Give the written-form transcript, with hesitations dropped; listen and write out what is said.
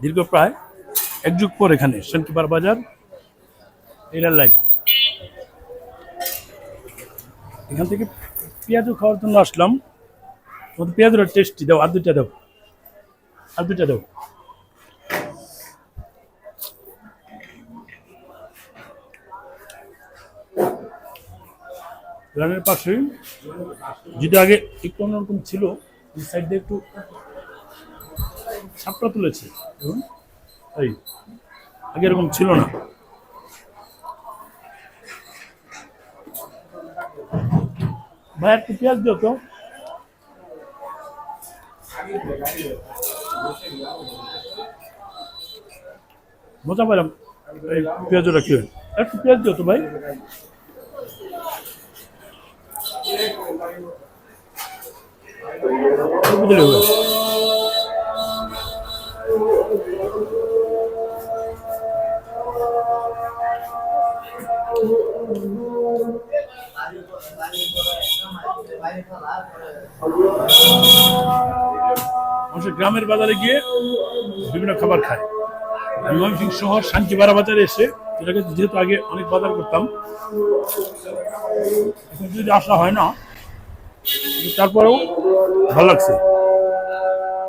দীর্ঘ প্রায় এক যুগ পর এখানে শান্তিবার বাজার রেল লাইন। এখান থেকে পেঁয়াজও খাওয়ার জন্য আসলাম। তোমাদের পেঁয়াজের টেস্টি দাও, আর দুটা দাও, আর দুটা দাও। গ্রামের পাশে যেটা আগে একটু অন্যরকম ছিল, এই সাইড দিয়ে একটু ছাপড়া তুলেছে এবং এই আগে এরকম ছিল না। ভাই একটু পেঁয়াজ দিও তো। মজা পেলাম এই পেঁয়াজটা খেয়ে। একটু পেঁয়াজ দিও তো ভাই। দিলে হবে। মানুষের গ্রামের বাজারে গিয়ে বিভিন্ন খাবার খায়। আমি ময়মনসিংহ শহর শান্তিবাড়া বাজারে এসে এটাকে যেহেতু আগে অনেক বাজার করতাম, এখন যদি আসা হয় না, তারপরেও ভালো লাগছে।